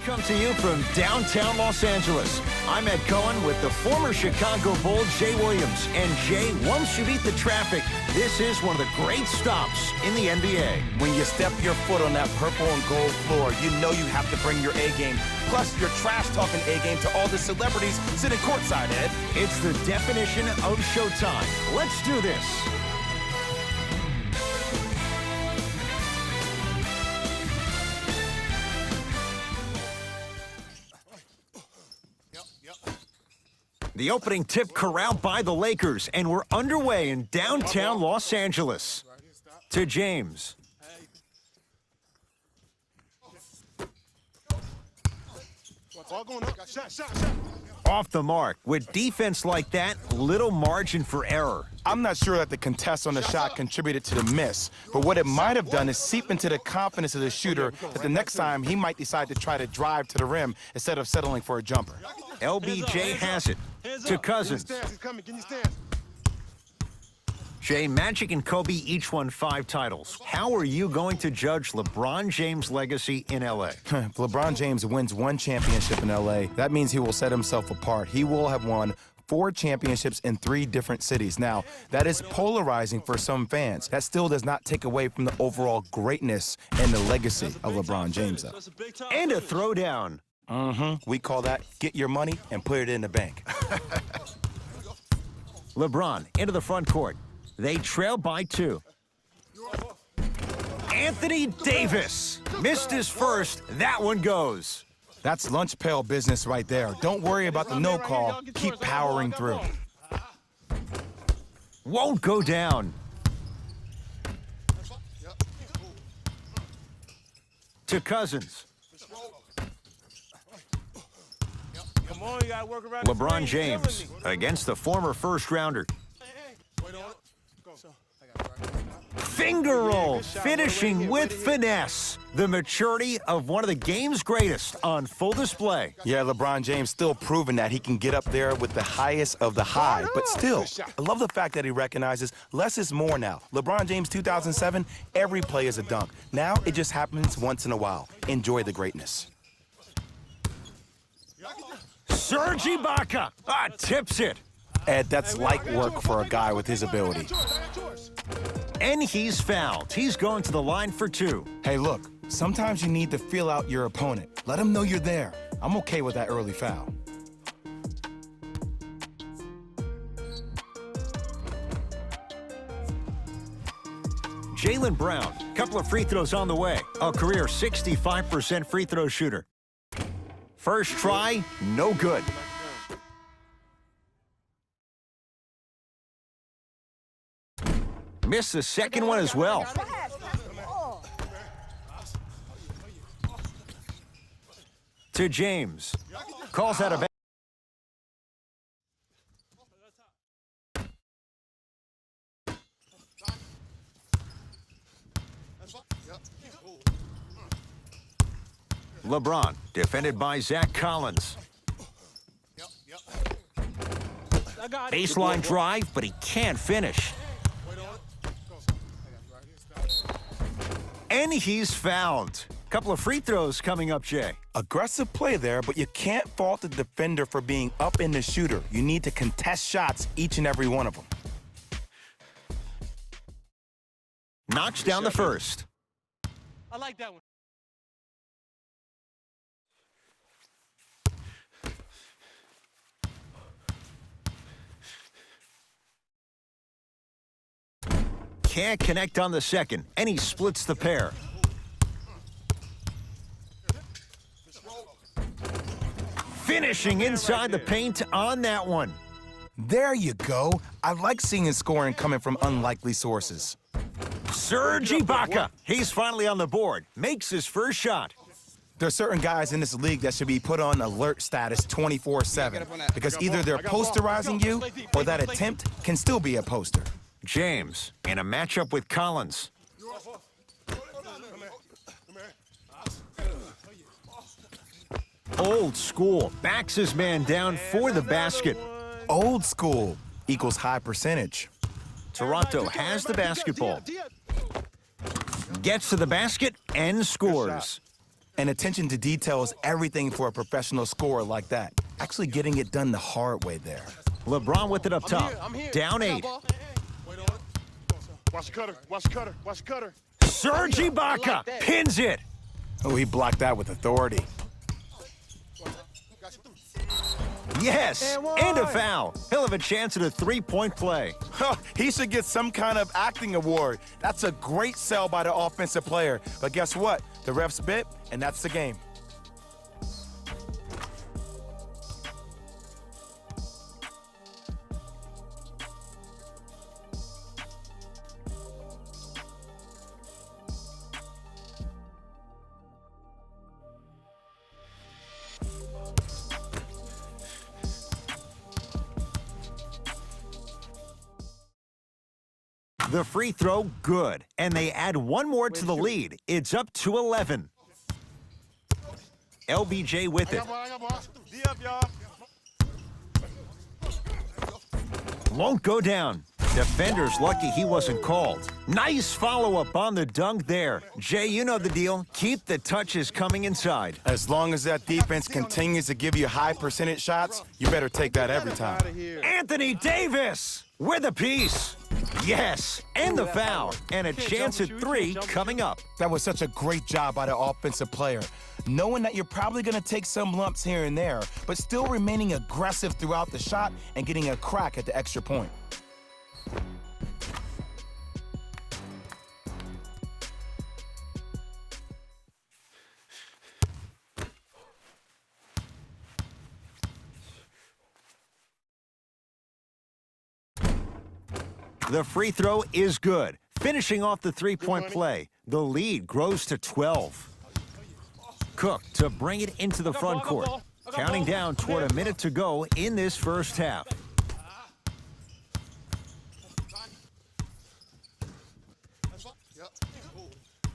come to you from downtown Los Angeles. I'm Ed Cohen with the former Chicago Bull, Jay Williams. And Jay, once you beat the traffic, this is one of the great stops in the NBA. When you step your foot on that purple and gold floor, you know you have to bring your A game. Plus your trash-talking A game to all the celebrities sitting courtside, Ed. It's the definition of showtime. Let's do this. The opening tip corralled by the Lakers, and we're underway in downtown Los Angeles. To James. Off the mark. With defense like that, little margin for error. I'm not sure that the contest on the shot contributed to the miss, but what it might have done is seep into the confidence of the shooter that the next time he might decide to try to drive to the rim instead of settling for a jumper. LBJ has it to Cousins. Jay, Magic and Kobe each won 5 titles. How are you going to judge LeBron James' legacy in L.A.? If LeBron James wins 1 championship in L.A., that means he will set himself apart. He will have won 4 championships in 3 different cities. Now, that is polarizing for some fans. That still does not take away from the overall greatness and the legacy of LeBron James, though. And a throwdown. We call that get your money and put it in the bank. LeBron into the front court. They trail by 2. Anthony Davis missed his first. That one goes. That's lunch pail business right there. Don't worry about the no call. Keep powering through. Won't go down. To Cousins. LeBron James against the former first-rounder. Finger roll, finishing with finesse. The maturity of one of the game's greatest on full display. Yeah, LeBron James still proving that he can get up there with the highest of the high. But still, I love the fact that he recognizes less is more now. LeBron James 2007, every play is a dunk. Now it just happens once in a while. Enjoy the greatness. Serge Ibaka tips it. Ed, that's light work for a guy with his ability. And he's fouled. He's going to the line for 2. Hey, look, sometimes you need to feel out your opponent. Let him know you're there. I'm okay with that early foul. Jaylen Brown, couple of free throws on the way. A career 65% free throw shooter. First try, no good. Missed the second one as well. To James. Calls out a LeBron, defended by Zach Collins. Baseline drive, but he can't finish. And he's fouled. Couple of free throws coming up, Jay. Aggressive play there, but you can't fault the defender for being up in the shooter. You need to contest shots, each and every one of them. Knocks down the first. I like that one. Can't connect on the second, and he splits the pair. Finishing inside the paint on that one. There you go. I like seeing his scoring coming from unlikely sources. Serge Ibaka, he's finally on the board, makes his first shot. There are certain guys in this league that should be put on alert status 24/7 because either they're posterizing you or that attempt can still be a poster. James in a matchup with Collins. Old school, backs his man down for the basket. Old school equals high percentage. Toronto has the basketball. Gets to the basket and scores. And attention to detail is everything for a professional scorer like that. Actually getting it done the hard way there. LeBron with it up top. Down 8. Watch the cutter. Watch the cutter. Watch the cutter. Serge Ibaka pins it. Oh, he blocked that with authority. Yes, and a foul. He'll have a chance at a three-point play. He should get some kind of acting award. That's a great sell by the offensive player. But guess what? The refs bit, and that's the game. The free throw, good. And they add one more to the lead. It's up to 11. LBJ with it. Won't go down. Defender's lucky he wasn't called. Nice follow-up on the dunk there. Jay, you know the deal. Keep the touches coming inside. As long as that defense continues to give you high percentage shots, you better take that every time. Anthony Davis with a piece. Yes, and the foul. And a chance at 3 coming up. That was such a great job by the offensive player. Knowing that you're probably going to take some lumps here and there, but still remaining aggressive throughout the shot and getting a crack at the extra point. The free throw is good. Finishing off the three-point play, the lead grows to 12. Cook to bring it into the front court. Counting down toward a minute to go in this first half.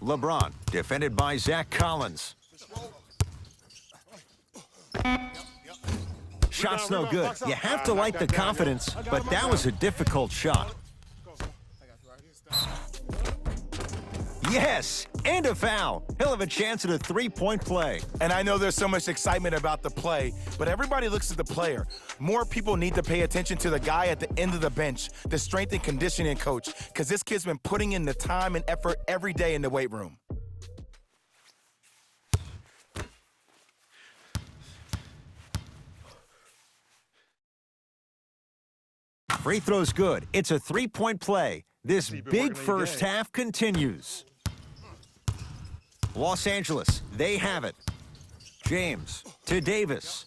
LeBron, defended by Zach Collins. Shot's no good. You have to like the confidence, but that was a difficult shot. Yes, and a foul. He'll have a chance at a three-point play. And I know there's so much excitement about the play, but everybody looks at the player. More people need to pay attention to the guy at the end of the bench, the strength and conditioning coach, because this kid's been putting in the time and effort every day in the weight room. Free throw's good. It's a three-point play. This big first half continues. Los Angeles, they have it. James to Davis.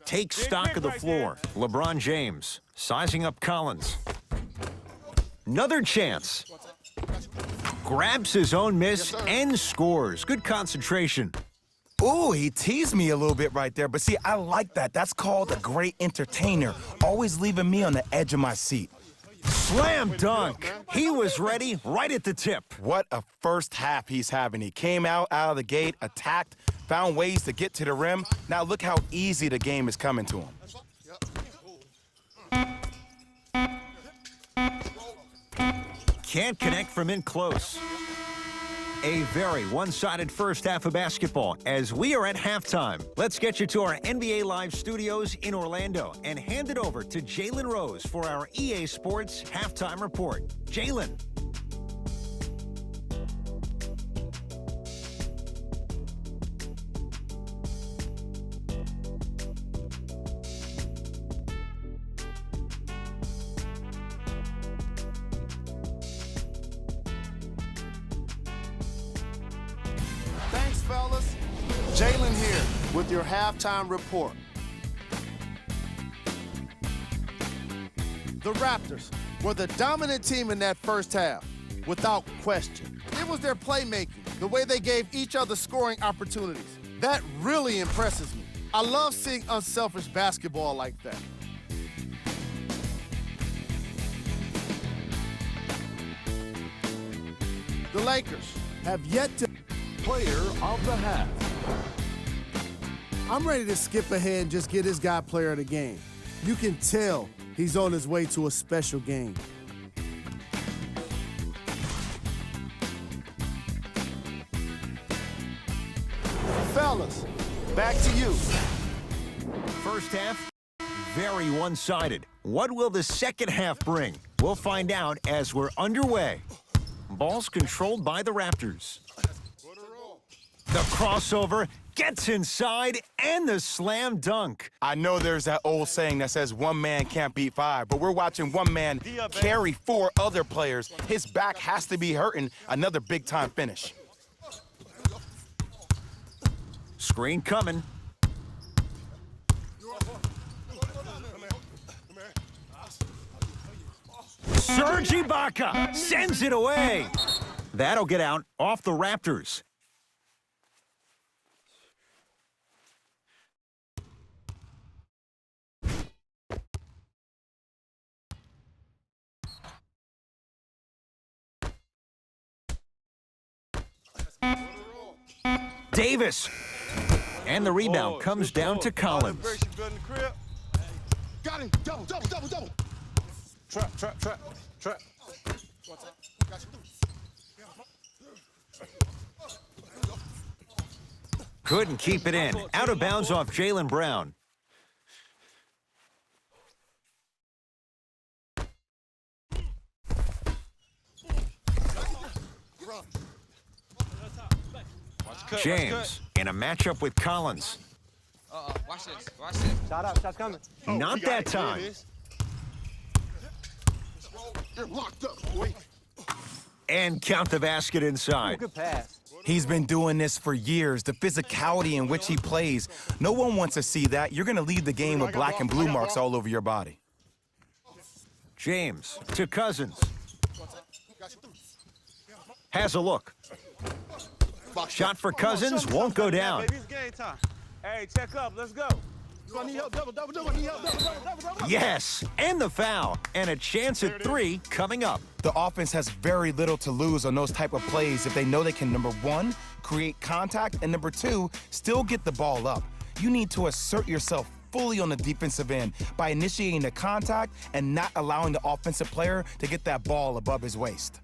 Takes stock of the floor. LeBron James sizing up Collins. Another chance. Grabs his own miss and scores. Good concentration. Ooh, he teased me a little bit right there, but see, I like that. That's called a great entertainer, always leaving me on the edge of my seat. Slam dunk. He was ready right at the tip. What a first half he's having. He came out of the gate, attacked, found ways to get to the rim. Now look how easy the game is coming to him. Can't connect from in close. A very one-sided first half of basketball as we are at halftime. Let's get you to our NBA Live studios in Orlando and hand it over to Jalen Rose for our EA Sports halftime report. Jalen. Thanks, fellas. Jalen here with your halftime report. The Raptors were the dominant team in that first half, without question. It was their playmaking, the way they gave each other scoring opportunities. That really impresses me. I love seeing unselfish basketball like that. The Lakers have yet to Player of the half. I'm ready to skip ahead and just get this guy player of the game. You can tell he's on his way to a special game. Fellas, back to you. First half, very one-sided. What will the second half bring? We'll find out as we're underway. Ball's controlled by the Raptors. The crossover gets inside and the slam dunk. I know there's that old saying that says one man can't beat five, but we're watching one man carry four other players. His back has to be hurting. Another big-time finish. Screen coming. Serge Ibaka sends it away. That'll get out off the Raptors. Davis. And the rebound comes down to Collins. Got him. Double, double, double, double. Trap, trap, trap, trap. Couldn't keep it in. Out of bounds off Jaylen Brown. James in a matchup with Collins. Watch this. Watch this. Shot up. Shot's coming. Not that time. You're locked up, boy. And count the basket inside. Good pass. He's been doing this for years. The physicality in which he plays. No one wants to see that. You're going to leave the game with black and blue marks all over your body. James to Cousins. Has a look. Shot for Cousins won't go down. Baby, it's game time. Hey, check up. Let's go. I need help, double, double, double, I need help, double, double, double, double. Yes, and the foul. And a chance at three coming up. The offense has very little to lose on those type of plays if they know they can, number one, create contact, and number two, still get the ball up. You need to assert yourself fully on the defensive end by initiating the contact and not allowing the offensive player to get that ball above his waist.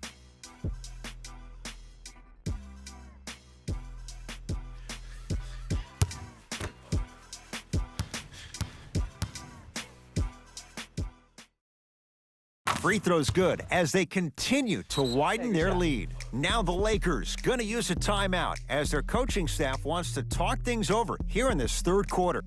Free throw's good as they continue to widen their lead. Now the Lakers gonna use a timeout as their coaching staff wants to talk things over here in this third quarter.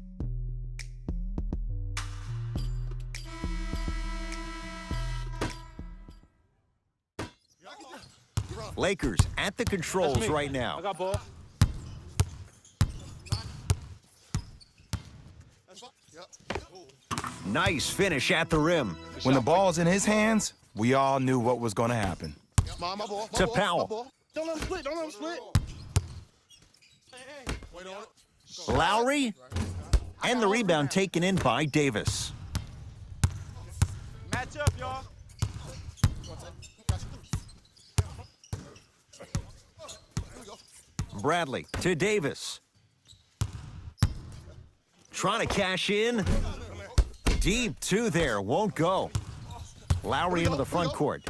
Lakers at the controls right now. I got ball. Nice finish at the rim. When the ball's in his hands, we all knew what was going to happen. My ball, To my Powell. ball. Don't let him split, don't let him split. Wait on it. Lowry, and the rebound taken in by Davis. Match up, y'all. Bradley to Davis. Trying to cash in. Deep two there, won't go. Lowry into the front court.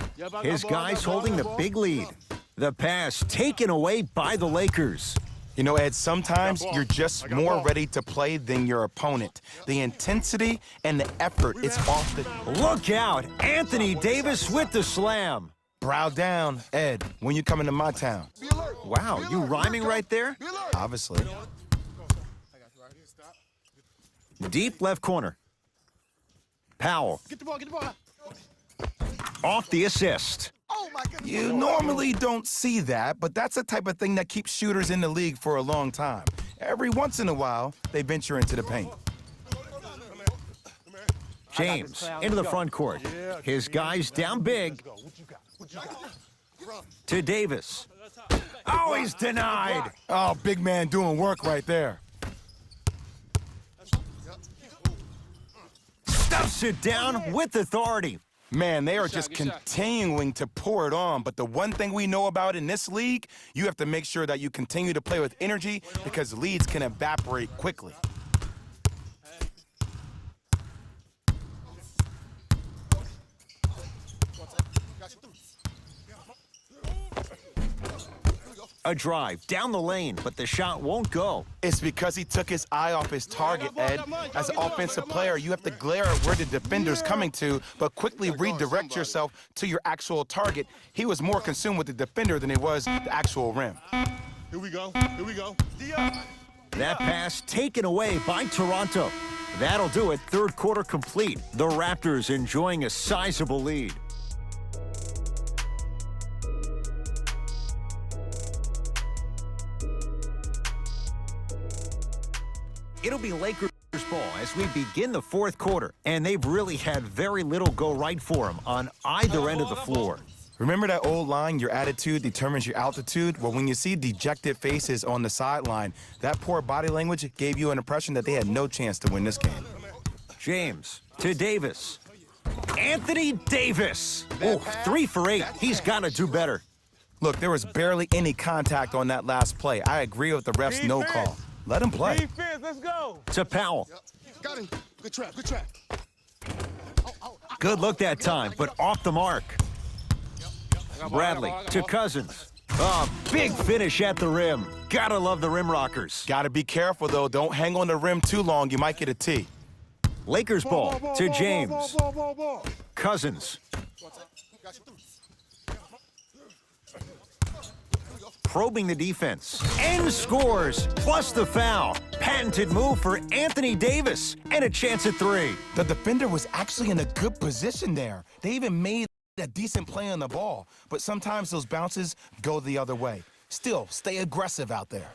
His guys holding the big lead. The pass taken away by the Lakers. You know, Ed, sometimes you're just more ready to play than your opponent. The intensity and the effort is off the... Look out, Anthony Davis with the slam. Brow down, Ed, when you coming to my town. Wow, you rhyming right there? Obviously. Deep left corner. Powell. Get the ball, get the ball. Off the assist. Oh, my goodness. You normally don't see that, but that's the type of thing that keeps shooters in the league for a long time. Every once in a while, they venture into the paint. James into the front court. His guys down big. To Davis. Oh, he's denied. Oh, big man doing work right there. Stuffs it down with authority. Man, they are just continuing to pour it on. But the one thing we know about in this league, you have to make sure that you continue to play with energy because leads can evaporate quickly. A drive down the lane, but the shot won't go. It's because he took his eye off his target, Ed. As an offensive player, you have to glare at where the defender's coming to, but quickly redirect yourself to your actual target. He was more consumed with the defender than he was the actual rim. Here we go. Here we go. That pass taken away by Toronto. That'll do it. Third quarter complete. The Raptors enjoying a sizable lead. It'll be Lakers ball as we begin the fourth quarter, and they've really had very little go right for them on either end of the floor. Remember that old line, your attitude determines your altitude? Well, when you see dejected faces on the sideline, that poor body language gave you an impression that they had no chance to win this game. James to Davis. Anthony Davis. Oh, 3 for 8. He's got to do better. Look, there was barely any contact on that last play. I agree with the ref's no call. Let him play. Defense, let's go. To Powell. Got him. Good trap. Good trap. Good look that time, but off the mark. Bradley to Cousins. Oh, big finish at the rim. Gotta love the rim rockers. Gotta be careful, though. Don't hang on the rim too long. You might get a tee. Lakers ball to James. Cousins. Probing the defense. And scores, plus the foul. Patented move for Anthony Davis. And a chance at 3. The defender was actually in a good position there. They even made a decent play on the ball. But sometimes those bounces go the other way. Still, stay aggressive out there.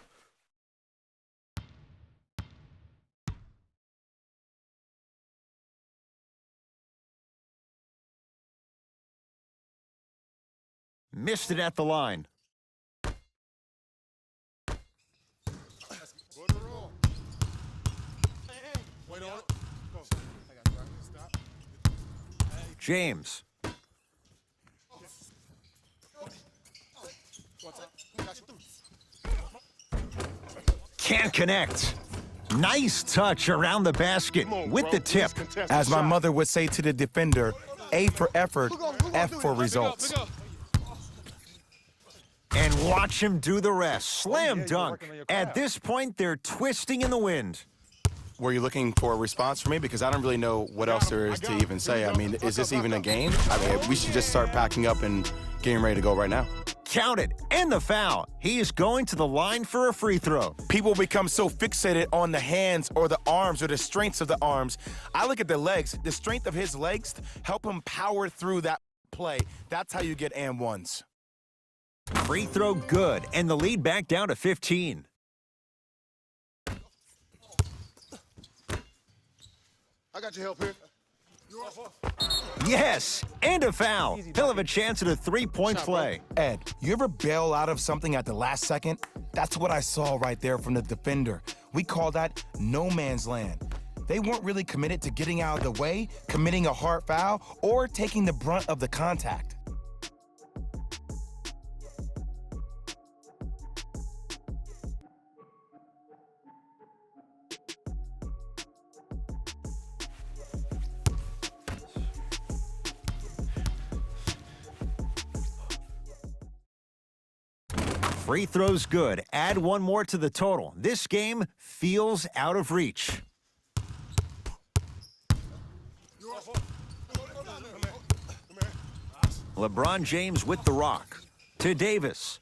Missed it at the line. James. Can't connect. Nice touch around the basket with the tip. As my mother would say to the defender, A for effort, F for results. And watch him do the rest. Slam dunk. At this point, they're twisting in the wind. Were you looking for a response from me? Because I don't really know what else there is to even say. I mean, is this even a game? I mean, we should just start packing up and getting ready to go right now. Count it. And the foul. He is going to the line for a free throw. People become so fixated on the hands or the arms or the strengths of the arms. I look at the legs. The strength of his legs help him power through that play. That's how you get and ones. Free throw good, and the lead back down to 15. I got your help here. Yes, and a foul. He'll have a chance at a three-point play. Ed, you ever bail out of something at the last second? That's what I saw right there from the defender. We call that no man's land. They weren't really committed to getting out of the way, committing a hard foul, or taking the brunt of the contact. Free throws good. Add one more to the total. This game feels out of reach. LeBron James with the rock. To Davis.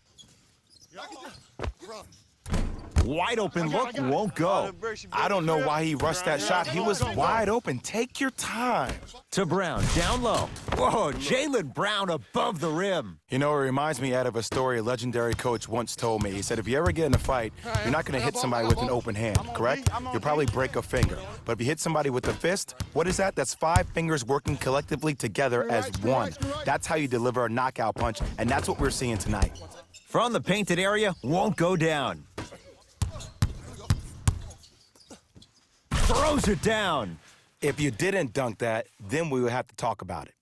Wide open look won't go. I don't know why he rushed that shot. He was wide open. Take your time. To Brown, down low. Whoa, Jaylen Brown above the rim. You know, it reminds me out of a story a legendary coach once told me. He said, if you ever get in a fight, you're not going to hit somebody with an open hand, correct? You'll probably break a finger. But if you hit somebody with a fist, what is that? That's 5 fingers working collectively together as one. That's how you deliver a knockout punch, and that's what we're seeing tonight. From the painted area, won't go down. Throws it down. If you didn't dunk that, then we would have to talk about it.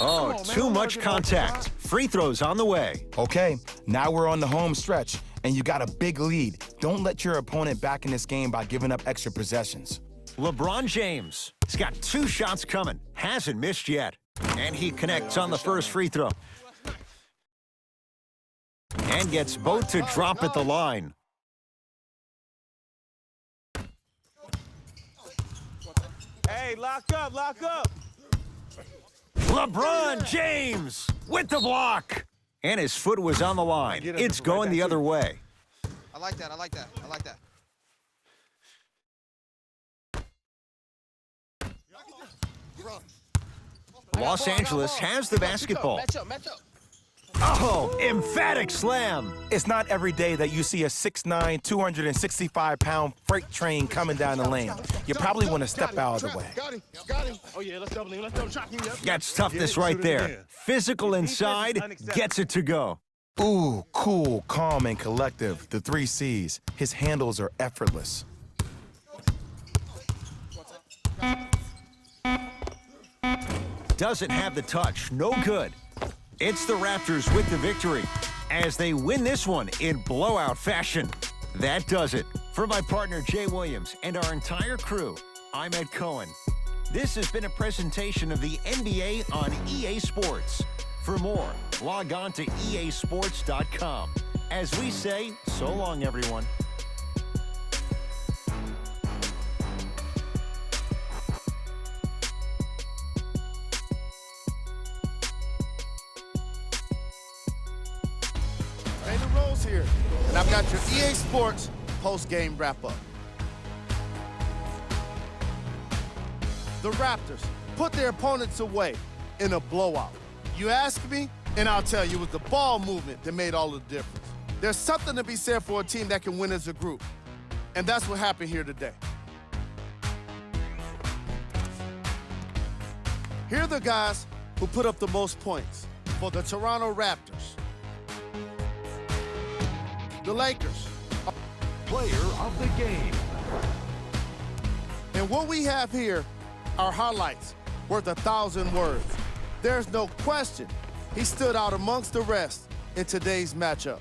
Oh, too much contact. Free throws on the way. Okay, now we're on the home stretch, and you got a big lead. Don't let your opponent back in this game by giving up extra possessions. LeBron James. He's got 2 shots coming. Hasn't missed yet. And he connects on the first free throw. And gets both to drop at the line. Hey, lock up, lock up. LeBron James with the block. And his foot was on the line. It's going the other way. I like that. I like that. I like that. Los Angeles has the basketball. Match up, match up. Oh, emphatic slam. It's not every day that you see a 6'9", 265-pound freight train coming down the lane. You probably want to step out of the way. Got him. Oh, yeah, let's double him. Let's double track him. Gets toughness right there. Physical inside, gets it to go. Ooh, cool, calm, and collective. The 3 C's. His handles are effortless. Doesn't have the touch. No good. It's the Raptors with the victory as they win this one in blowout fashion. That does it. For my partner, Jay Williams, and our entire crew, I'm Ed Cohen. This has been a presentation of the NBA on EA Sports. For more, log on to easports.com. As we say, so long, everyone. Raymond Rose here, and I've got your EA Sports post-game wrap-up. The Raptors put their opponents away in a blowout. You ask me, and I'll tell you, it was the ball movement that made all the difference. There's something to be said for a team that can win as a group, and that's what happened here today. Here are the guys who put up the most points for the Toronto Raptors. The Lakers. Player of the game. And what we have here are highlights worth 1,000 words. There's no question he stood out amongst the rest in today's matchup.